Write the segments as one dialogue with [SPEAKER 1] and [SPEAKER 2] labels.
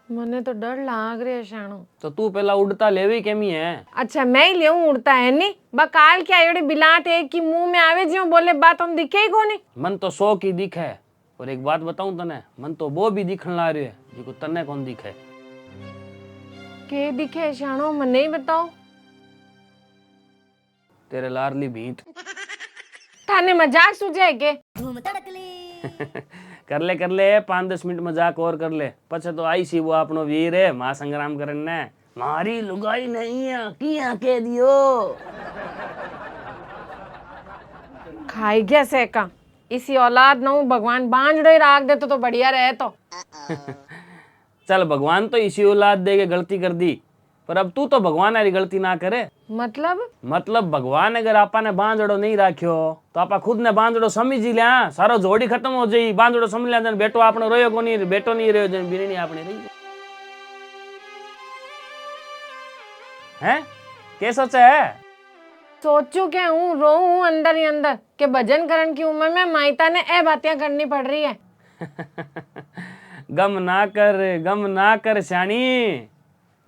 [SPEAKER 1] मने तो डर लाग रहा है शाणो।
[SPEAKER 2] तो तू पहला उड़ता लेवी केमी है।
[SPEAKER 1] अच्छा मैं ही लेऊं उड़ता है नी बकाल के आयोड़े बिलाट एक की मुंह में आवे जो बोले बात हम दिखे ही कोनी।
[SPEAKER 2] मन तो 100 की दिखे और एक बात बताऊं तने मन तो वो भी दिखन ला रही है जिको तने कौन दिखे।
[SPEAKER 1] के दिखे शाणो मन नहीं बताओ।
[SPEAKER 2] तेरे लारली भीत।
[SPEAKER 1] थाने मजाक सूझे के
[SPEAKER 2] कर ले 5-10 मिनट मजाक और कर ले पछे तो आई सी वो अपनो वीर है महासंग्राम करने मारी लुगाई नहीं है किया कह दियो।
[SPEAKER 1] खाई गया सेका इसी औलाद न भगवान बांझड़ो ही राख दे तो बढ़िया रहे तो।
[SPEAKER 2] चल भगवान तो इसी औलाद दे के गलती कर दी पर अब तू तो भगवान वाली गलती ना करे। मतलब भगवान अगर आपा ने बांझड़ो नहीं राख्यो तो आपा खुद ने बांझड़ो समझ ही लिया सारो जोड़ी खत्म हो जाई बांझड़ो समझ लिया बेटो आपनो रोयो को नहीं बेटो नहीं रहो जन बिरणी आपने रही हैं के सोचा है।
[SPEAKER 1] सोचू के हूँ रो हूँ अंदर ही अंदर के भजन करन की उम्र में माइता ने ए बातें करनी पड़ रही है।
[SPEAKER 2] गम ना कर श्याणी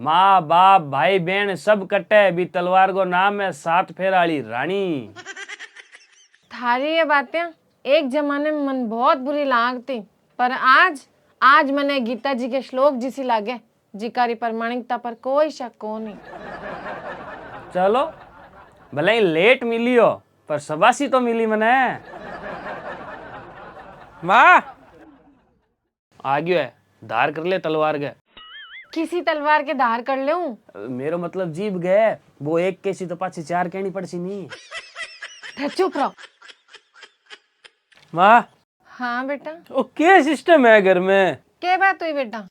[SPEAKER 2] माँ बाप भाई बहन सब कट्टे भी तलवार को नाम है 7 फेराली रानी।
[SPEAKER 1] थारी ये बातें एक जमाने में मन बहुत बुरी लागती पर आज मने गीता जी के श्लोक जिसी लागे जिकारी प्रमाणिकता पर कोई शक को नहीं।
[SPEAKER 2] चलो भले ही लेट मिली हो पर सबासी तो मिली मने।
[SPEAKER 3] माँ
[SPEAKER 2] आ गयो है धार कर ले तलवार के।
[SPEAKER 1] किसी तलवार के धार कर लेऊं।
[SPEAKER 2] मेरो मतलब जीभ गए वो एक कैसी तो पाछी 4 कहनी पड़सी नहीं।
[SPEAKER 1] चुप रहो।
[SPEAKER 3] माँ
[SPEAKER 1] हाँ बेटा
[SPEAKER 3] ओ क्या सिस्टम है घर में।
[SPEAKER 1] के बात हुई बेटा।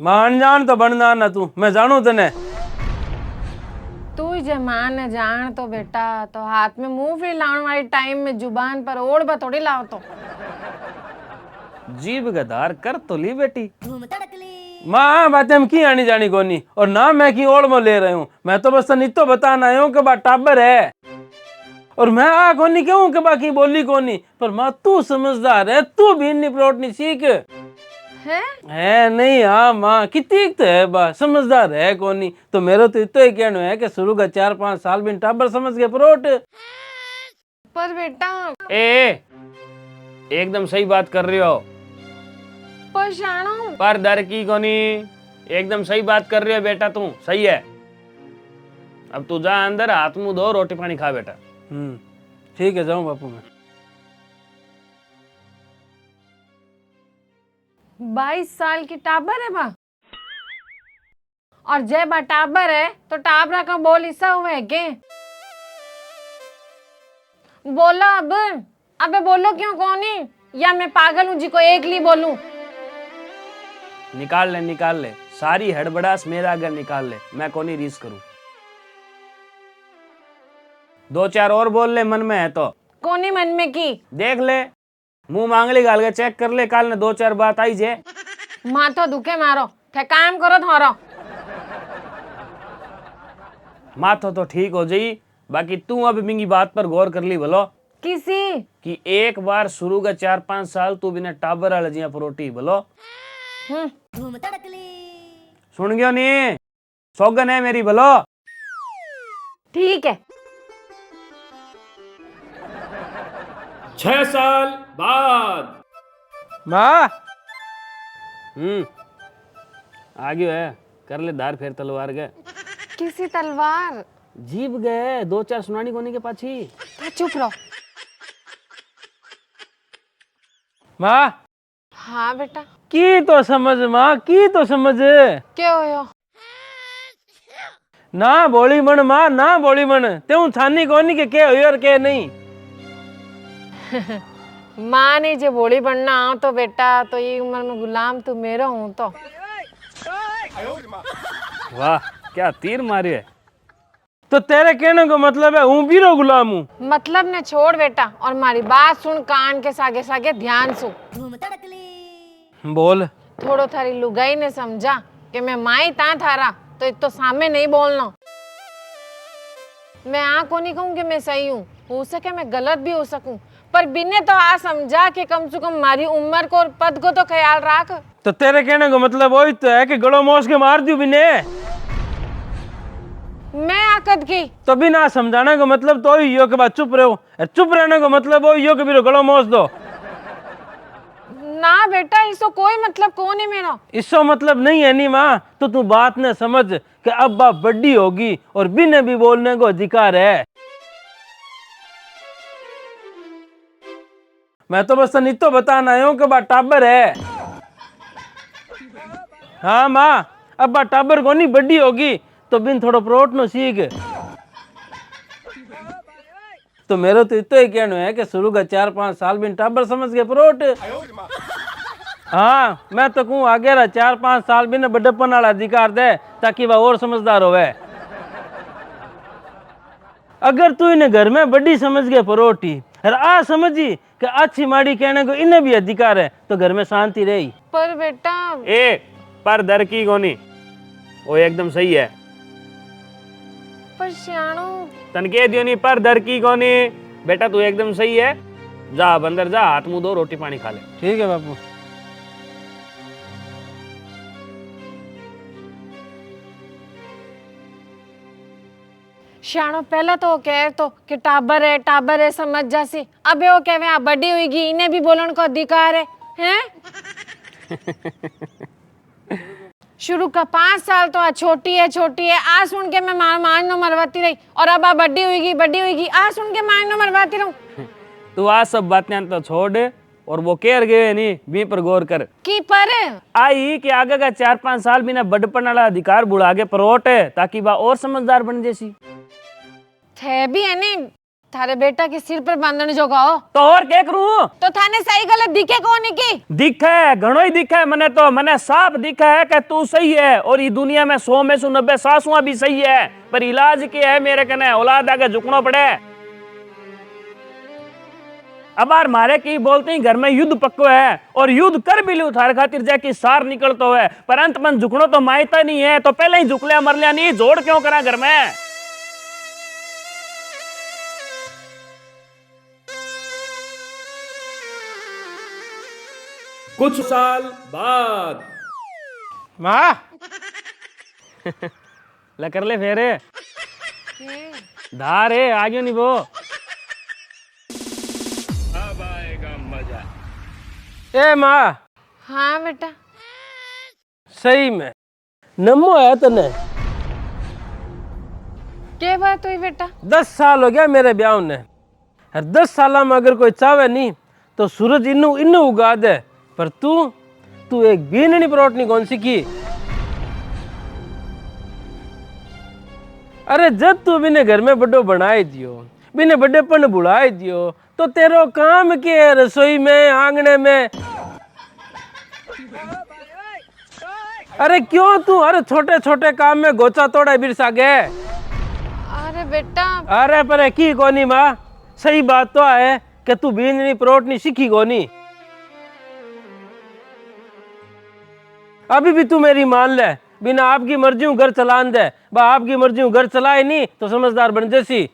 [SPEAKER 3] माँ अनजान तो बनना ना तू मैं जानू तने।
[SPEAKER 1] तू जमान जान तो बेटा तो हाथ में मुंह फिर लाने वाली टाइम में जुबान पर ओढ़ थोड़ी लाओ तो।
[SPEAKER 2] जीभ का धार कर तो ली बेटी।
[SPEAKER 3] माँ बातें हम की आनी जानी कोनी और ना मैं की ओढ़ में ले रही हूँ मैं तो बस नित्तो बताना आया हूँ कि बा टाबर है और मैं आ कोनी क्यों कि बाकी बोली कोनी पर माँ तू समझदार है तू भी निपरोटनी सीख है नहीं। हाँ माँ कितनी तो है बा समझदार है कोनी तो मेरे तो इतना ही कहना है कि शुरू का 4-5 साल बिन टाबर समझ के परोट।
[SPEAKER 1] पर बेटा
[SPEAKER 2] एकदम सही बात कर रही हो पर डर की कोनी एकदम सही बात कर रही हो बेटा तू सही है। अब तू जा अंदर हाथ मुंह धो रोटी पानी खा बेटा।
[SPEAKER 3] ठीक है जाऊं बापू मैं।
[SPEAKER 1] 22 साल की टाबर है बा और जय बा टाबर है तो टाबरा का बोल हिस्सा हुए के बोलो अब अबे बोलो क्यों कोनी या मैं पागल हूँ जी को एक ली बोलूं।
[SPEAKER 2] निकाल ले सारी हड़बड़ास मेरा अगर निकाल ले मैं कोनी रीस करूं। 2-4 और बोल ले मन में है तो।
[SPEAKER 1] कोनी मन में की
[SPEAKER 2] देख ले मुंह मांगली गाल के चेक कर ले काल ने 2-4 बात आई जे
[SPEAKER 1] माथो दुखे मारो थे काम करो थारो।
[SPEAKER 2] माथो तो ठीक हो जाई बाकी तू अब मिंगी बात पर गौर कर ली भलो
[SPEAKER 1] किसी
[SPEAKER 2] कि एक बार शुरू का 4-5 साल तू बिना टाबर वाले जिया परोटी भलो। सुन गयो नी सौगन है मेरी भलो।
[SPEAKER 1] ठीक है
[SPEAKER 2] 6 साल बाद
[SPEAKER 3] माँ
[SPEAKER 2] आ गयो है कर ले धार फेर तलवार के।
[SPEAKER 1] किसी तलवार
[SPEAKER 2] जीभ गए 2-4 सुनानी कोनी के पाछी।
[SPEAKER 1] चुप रहो।
[SPEAKER 3] माँ
[SPEAKER 1] हाँ बेटा
[SPEAKER 3] की तो समझ माँ की तो समझ
[SPEAKER 1] क्या होयो
[SPEAKER 3] ना बोली मन माँ ना बोली मन त्यों थानी कोनी के होयो और के नहीं।
[SPEAKER 1] माँ नहीं जे बोली बनना आओ तो बेटा तो ये उम्र में गुलाम तू मेरा हूँ तो।
[SPEAKER 2] वाह क्या तीर मारी है।
[SPEAKER 3] तो तेरे कहने को मतलब है हूँ बीरो गुलाम हूँ।
[SPEAKER 1] मतलब ने छोड़ बेटा और मारी बात सुन कान के सागे सागे ध्यान सुन।
[SPEAKER 3] बोल
[SPEAKER 1] थोड़ो थारी लुगाई ने समझा कि मैं माई ता थारा तो इत तो सामने नहीं बोलना। मैं आ को नहीं कहूँ कि मैं सही हूँ हो सके मैं गलत भी हो सकूं पर बिने तो आ समझा कि कम से कम हमारी उम्र को और पद को तो ख्याल रख।
[SPEAKER 3] तो तेरे कहने का मतलब वही तो है कि गलो मोस के मार दियो बिने।
[SPEAKER 1] मैं आकद की
[SPEAKER 3] तो बिना समझाने का मतलब तो ही यो के बाद चुप रहो, और चुप रहने का मतलब वही यो के भी गलो मोस दो।
[SPEAKER 1] ना बेटा, इसको कोई मतलब कौन है मेरा।
[SPEAKER 3] इसो मतलब नहीं है नी माँ, तो तू बात न समझ कि अब बाप बड्डी होगी और बिने भी बोलने को अधिकार है। मैं तो बस नित्तो बताना आया हूँ कि बा टाबर है। हाँ माँ, अब बा टाबर को नहीं बड्डी होगी तो बिन थोड़ा प्रोट नो सीख। तो मेरा तो इतना ही कहना है कि शुरू का 4-5 साल बिन टाबर समझ के प्रोट। हाँ, मैं तो कहूँ आगे रहा 4-5 साल बिन बड़प्पन वाला अधिकार दे ताकि वह और समझदार होवे। अगर तू इन्हें घर में बड़ी समझ के परोटी और आ समझी कि अच्छी माड़ी कहने को इन्हें भी अधिकार है तो घर में शांति रही।
[SPEAKER 1] पर बेटा
[SPEAKER 2] ए पर दर की कोनी, वो एकदम सही है।
[SPEAKER 1] पर सियाणो
[SPEAKER 2] तन कह दियो नहीं पर दर की कोनी, बेटा तू एकदम सही है। जा अब अंदर जा, हाथ मुंह धो, रोटी पानी खा ले।
[SPEAKER 3] ठीक है बापू।
[SPEAKER 1] सियाणो पहले तो कह तो कि टाबर है समझ जासी। अबे वो कहवे आ बड़ी हुईगी, इन्हें भी बोलन को अधिकार है, हैं? शुरू का 5 साल तो आ छोटी है आ सुन के मैं मान नो मरवाती रही, और अब आ बड़ी हुईगी आ सुन के मान नो मरवाती रहूं।
[SPEAKER 2] तू आ सब बातें तो छोड़ और वो केयर गए नहीं बी पर गौर कर
[SPEAKER 1] की पर
[SPEAKER 2] आई कि आगे का 4-5 साल बिना बड़पन वाला अधिकार बुढ़ा के परोट है ताकि वह और समझदार बन जैसी
[SPEAKER 1] थे भी है नहीं थारे बेटा के सिर पर बांधने जोगा हो
[SPEAKER 2] तो और क्या करूं।
[SPEAKER 1] तो थाने सही गलत दिखे कौन की
[SPEAKER 2] दिखे घणो ही दिखे, मने साफ दिखा है कि तू सही है और ये दुनिया में 100 में से 90 सासुआ भी सही है, पर इलाज क्या है मेरे कने औलाद आगे झुकना पड़े। अब यार मारे की बोलते ही घर में युद्ध पक्को है और युद्ध कर भी लू थार खातिर जाके सार निकलतो है, पर अंत मन झुकनो तो मायता नहीं है, तो पहले ही झुक लिया मर लिया नहीं, जोड़ क्यों करा घर में।
[SPEAKER 4] कुछ साल बाद
[SPEAKER 3] माँ
[SPEAKER 2] ले कर ले फेरे धार है आगे नहीं वो
[SPEAKER 4] अब आएगा मजा।
[SPEAKER 3] ए माँ।
[SPEAKER 1] हाँ बेटा
[SPEAKER 3] सही में नमो है तने।
[SPEAKER 1] क्या बात हुई बेटा?
[SPEAKER 3] 10 साल हो गया मेरे ब्याह ने, और 10 साल में अगर कोई चाहे नहीं तो सूरज इन्नू इन्नू उगा दे, पर तू एक बीननी परोटनी कौन सी की। अरे जब तू बिने घर में बड़ो बनाए दियो, बिने बड़ेपन बुलाए दियो, तो तेरो काम के है रसोई में आंगने में। अरे क्यों तू हर छोटे छोटे काम में गोचा तोड़ा बिरसा गए।
[SPEAKER 1] अरे बेटा
[SPEAKER 3] अरे पर की कोनी माँ, सही बात तो है कि तू बीननी परोटनी सीखी कोनी। अभी भी तू मेरी मान ले, बिना आपकी मर्जी घर चलान दे, बा आपकी मर्जी घर चलाए नहीं तो समझदार बन जैसी।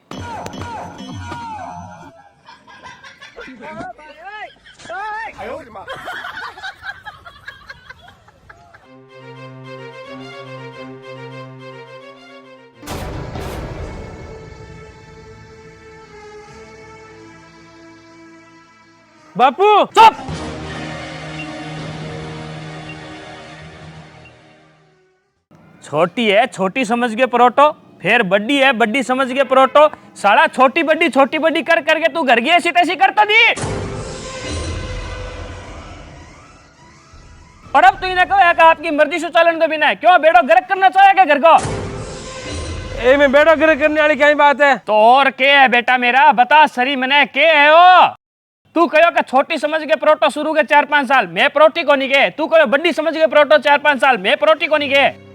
[SPEAKER 3] बापू
[SPEAKER 2] चुप। छोटी है छोटी समझ के परोटो, फिर बड्डी है बड्डी समझ के परोटो, साला छोटी बड्डी कर करके तू घर गई ऐसी तैसी करता दी। और अब तू इन्हें कहो कि आपकी मर्जी से चलन दो बिना, क्यों बेड़ो गर्क करना चाहे क्या घर को।
[SPEAKER 3] ए में बेड़ो गर्क करने वाली क्या बात है।
[SPEAKER 2] तो और क्या है बेटा मेरा बता सरी मने के है वो। तू कहो कि छोटी समझ के परोटो शुरू के 4-5 साल मैं परोटी को नहीं के, तू कहो बड्डी समझ के परोटो 4-5 साल मैं परोटी को नहीं के,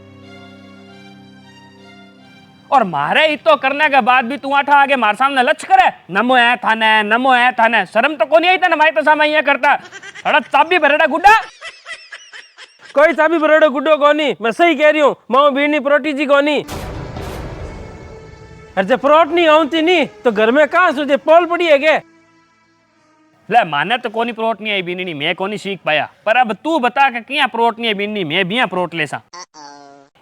[SPEAKER 2] और मारे इतो करने के बाद भी तू आठा आगे मार सामने लच करे नमो है थाने शर्म तो कोनी आई तना माई तो सामने ये करता अड़ा चाबी भरेड़ा गुड्डा।
[SPEAKER 3] कोई चाबी भरेड़ो गुड्डो कोनी, मैं सही कह रही हूँ, माँ बीनी परोटी जी कोनी। अरे जब परोट नहीं आती नहीं तो घर में कहाँ सुझे पोल पड़ी है के।
[SPEAKER 2] ले माने तो कोनी प्रोट नहीं आई बीननी मैं कोनी सीख पाया पर अब तू बता के किया प्रोट नहीं आई बीननी मैं बिया प्रोट ले सा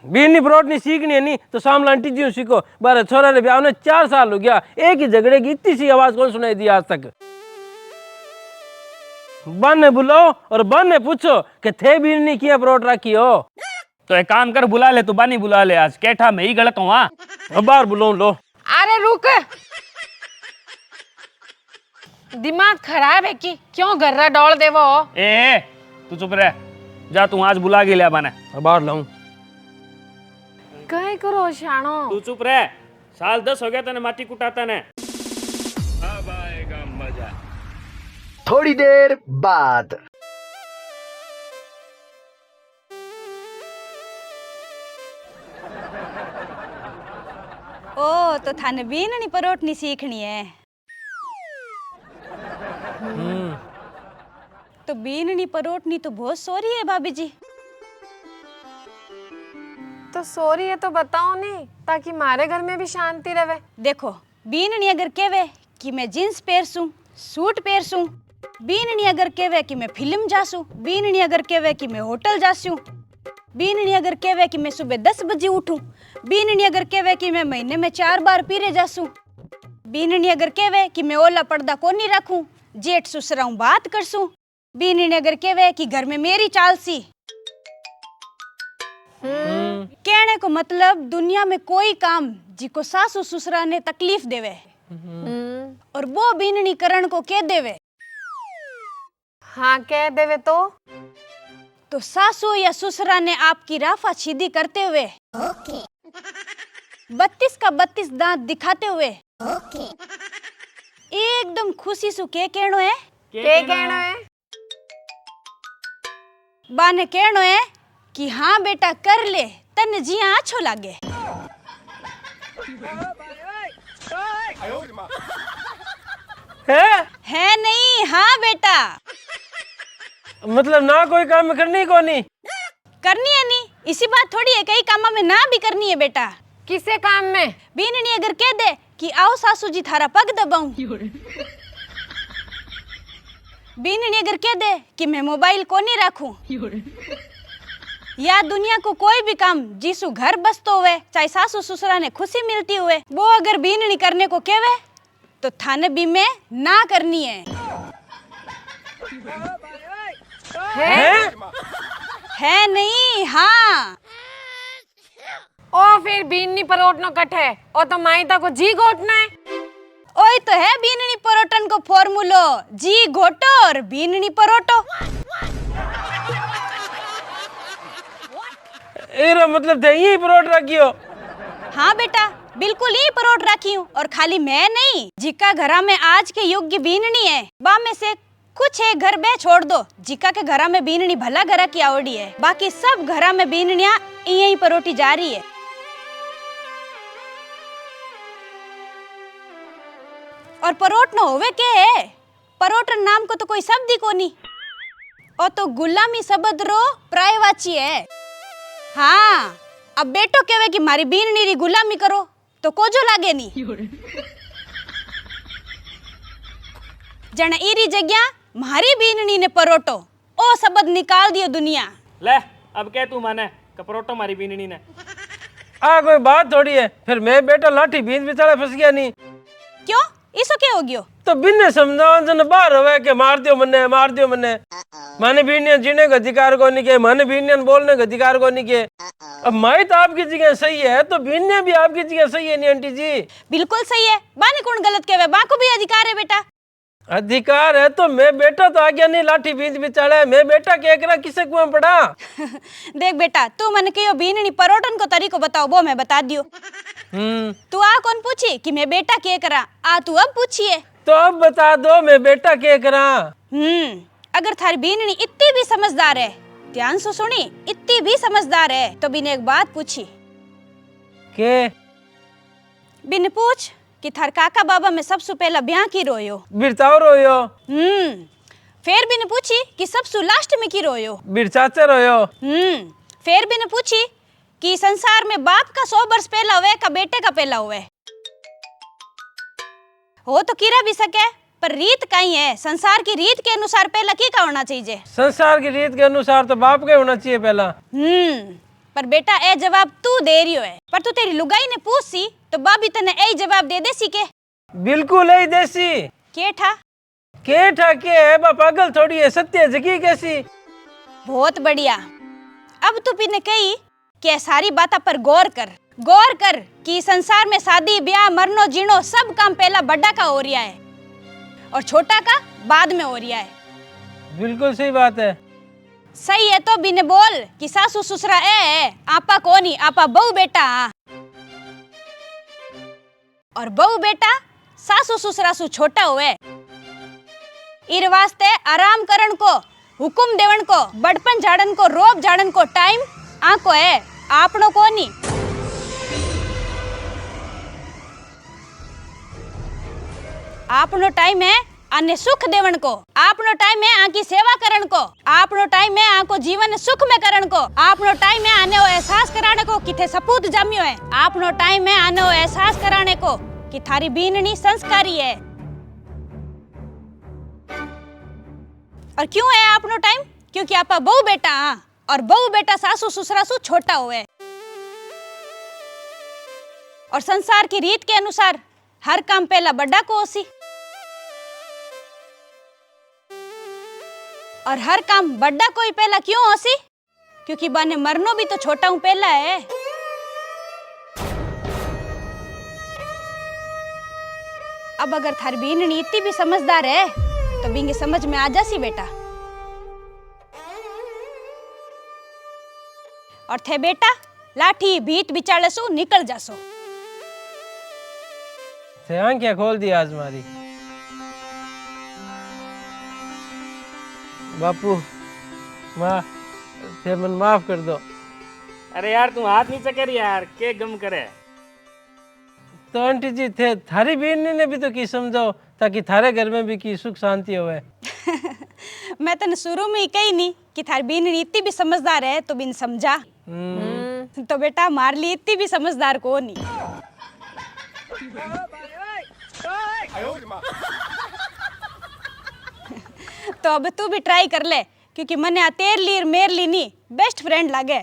[SPEAKER 3] बीनी प्रोट नहीं सीखनी है नहीं तो सामला आंटी जी सीखो। बारे छोरा रे ब्याह ने 4 साल हो गया, एक ही झगड़े की इतनी सी आवाज कौन सुनाई दी आज तक। बन ने बुलाओ और बन ने पूछो कि थे बीनी किया प्रोट रखी हो।
[SPEAKER 2] तो एक काम कर बुला ले तू बानी बुला ले आज कैठा मैं ही गलत हूँ।
[SPEAKER 3] अब बाहर बुलाओ लो।
[SPEAKER 1] अरे रुक, दिमाग खराब है कि क्यों गर्रा डोल देवो।
[SPEAKER 2] ए तू चुप रह जा तू आज बुला के लिया बने।
[SPEAKER 3] अब बाहर लाऊं
[SPEAKER 1] कहीं करो शानो।
[SPEAKER 2] तू चुप रह, साल 10 हो गया तने माटी कुटाता ने।
[SPEAKER 4] अब आएगा मजा।
[SPEAKER 5] थोड़ी देर बाद
[SPEAKER 6] ओ तो थाने बीननी परोठनी सीखनी है। तो बीननी परोठनी तो बहुत सोरी है भाभी जी।
[SPEAKER 1] तो सॉरी है तो बताओ नहीं ताकि मारे घर में भी शांति रहे।
[SPEAKER 6] देखो बीननी अगर कहवे कि मैं जींस पहरसूं, सूट पहरसूं, बीननी अगर कहवे कि मैं फिल्म जासूं, बीननी अगर कहवे कि मैं होटल जासूं, बीननी अगर कहवे कि मैं सुबह 10 बजे उठूं, बीननी अगर कहवे कि मैं महीने में 4 बार पीरे जासूं, बीननी अगर कहवे कि मैं ओला पर्दा को नहीं रखूं, जेठ ससुराऊं बात करसूं, बीननी अगर कहवे कि घर में मेरी चाल सी। कहने को मतलब दुनिया में कोई काम जिको सासू ससुरा ने तकलीफ देवे और वो बीननी करण को कह देवे।
[SPEAKER 1] हाँ कह देवे तो
[SPEAKER 6] सासू या ससुरा ने आपकी राफा छीदी करते हुए 32 का 32 दांत दिखाते हुए एकदम खुशी सु के कहनो है बाने कहनो है कि हाँ बेटा कर ले तन जिया अच्छो लागे। है नहीं हाँ बेटा
[SPEAKER 3] मतलब ना कोई काम करनी को नहीं
[SPEAKER 6] करनी है नहीं इसी बात थोड़ी है, कई कामों में ना भी करनी है बेटा।
[SPEAKER 1] किसे काम में?
[SPEAKER 6] बीननी अगर कह दे कि आओ सासू जी थारा पग दबाऊं, बीननी अगर कह दे कि मैं मोबाइल को नहीं रखूं, या दुनिया को कोई भी काम जिसु घर बसतो हुए चाहे सासू ससुरा ने खुशी मिलती हुए वो अगर बीननी करने को कहवे तो थाने भी में ना करनी है। है नहीं हाँ।
[SPEAKER 1] ओ फिर बीननी परोटनो कट है और तो माइता को जी घोटना है।
[SPEAKER 6] ओए तो है बीननी परोटन को फॉर्मूलो जी घोटो और बीननी परोटो।
[SPEAKER 3] एरो मतलब थे यही परोठ रखियो।
[SPEAKER 6] हाँ बेटा बिल्कुल ही परोठ रखी हूँ और खाली मैं नहीं जिका घरा में आज के युग की बीननी है बा में से कुछ एक घर बे छोड़ दो जिका के घरा में बीननी भला घरा की आवड़ी है, बाकी सब घरा में बीननिया यही परोठी जा रही है। और परोठ न होवे के है, परोठन नाम को तो कोई शब्द ही को नहीं और तो गुलामी शब्द रो प्रायवाची है। हाँ अब बेटो कहवे कि मारी बीननी री गुलामी करो तो कोजो लागे नहीं। जन इरी जगह मारी बीननी ने परोटो ओ शब्द निकाल दियो दुनिया।
[SPEAKER 2] ले अब क्या तू माने कपरोटो मारी बीननी ने।
[SPEAKER 3] आ कोई बात थोड़ी है, फिर मैं बेटा लाठी बीच बिचारा फंस गया नहीं।
[SPEAKER 6] क्यों इसो क्या हो गयो?
[SPEAKER 3] तो बिन्ने समझाओ जन बाहर होवे के मार दियो मन्ने माने बीनियन जीने का अधिकार को नहीं के, माने बीनियन बोलने का अधिकार को नहीं के। अब माई तो आपकी जगह सही है तो बीनिया भी आपकी जगह सही है नहीं आंटी जी?
[SPEAKER 6] बिल्कुल सही है, बाने कौन गलत कहवे, बा को भी अधिकार है बेटा।
[SPEAKER 3] अधिकार है तो मैं बेटा तो आ गया नहीं लाठी बीच बिचाड़ा है, मैं बेटा क्या करा किसे कुआं पड़ा।
[SPEAKER 6] देख बेटा तू मन कहो बीननी परोठन को तरीको बताओ वो मैं बता दियो। तू आ कौन पूछी कि मैं बेटा क्या करा, आ तू अब पूछिए
[SPEAKER 3] तो अब बता दो मैं बेटा क्या करा।
[SPEAKER 6] अगर थारी बीननी इतनी भी समझदार है, ध्यान से सुनी, इतनी भी समझदार है तो बिन एक बात पूछी
[SPEAKER 3] के
[SPEAKER 6] बिन पूछ कि थार काका बाबा में सबसे पहला ब्याह की रोयो
[SPEAKER 3] बिरताओ रोयो।
[SPEAKER 6] फिर बिन पूछी कि सबसे लास्ट में की रोयो
[SPEAKER 3] बिर चाचा रोयो।
[SPEAKER 6] फिर बिन पूछी कि संसार में बाप का 100 वर्ष पहला हुए का बेटे का पहला हुए हो तो कीरा भी सके पर रीत कहीं है, संसार की रीत के अनुसार पहला की का होना चाहिए?
[SPEAKER 3] संसार की रीत के अनुसार तो बाप का होना चाहिए पहला।
[SPEAKER 6] पर बेटा ए जवाब तू दे रही है, पर तू तेरी लुगाई ने पूछ सी तो बाबी तने ए जवाब दे देसी के?
[SPEAKER 3] बिल्कुल यही देसी।
[SPEAKER 6] के ठा
[SPEAKER 3] के है बा पागल थोड़ी है, सत्य जगी कैसी।
[SPEAKER 6] बहुत बढ़िया। अब तू पीने कही कि सारी बात पर गौर कर कि संसार में शादी ब्याह मरनो जीनो सब काम पहला बड़ा का हो रिया है और छोटा का बाद में हो रिया है।
[SPEAKER 3] बिल्कुल सही बात है।
[SPEAKER 6] सही है तो बिने बोल कि सासू ससुरा है, आपा कोनी, आपा बहू बेटा। और बहू बेटा सासू ससुरा सु छोटा हुए, इर वास्ते आराम करन को, हुकुम देवन को, बड़पन झाड़न को, रोब झाड़न को टाइम आको है, आपनो कोनी। आपनो टाइम है आने सुख देवन को, आपनो टाइम है आकी सेवा करन को, आपनो टाइम है आको जीवन सुख में करन को, आपनो टाइम है आने वो एहसास कराने को कि थे सपूत जम्यो है, आपनो टाइम है आने वो एहसास कराने को कि थारी बीननी संस्कारी है। और क्यों है आपनो टाइम? क्योंकि आपा बहू बेटा और बहू बेटा सासू ससुरा सु छोटा हुए और संसार की रीत के अनुसार हर काम पहला बड़ा को होसी और हर काम बड़ा कोई पहला क्यों होसी? क्योंकि बाने मरनो भी तो छोटा हूं पहला है। अब अगर थारी बीननी इतनी भी समझदार है तो बिंगे समझ में आ जासी बेटा। और थे बेटा लाठी भीत बिचाले सो निकल जासो।
[SPEAKER 3] थे आंखें खोल दी आज मारी। बापू माँ थे मन माफ कर दो।
[SPEAKER 2] अरे यार तू हाथ नीचे कर यार, के गम करे।
[SPEAKER 3] तो आंटी जी थे थारी बहन ने भी तो की समझाओ ताकि थारे घर में भी की सुख शांति होवे।
[SPEAKER 6] मैं तने शुरू में ही कही नहीं कि थारी बीन इतनी भी समझदार है तो बिन समझा। तो बेटा मार ली इतनी भी समझदार को नहीं। तो अब तू भी ट्राई कर ले क्योंकि मने तेर ली मेर ली नहीं बेस्ट फ्रेंड लागे।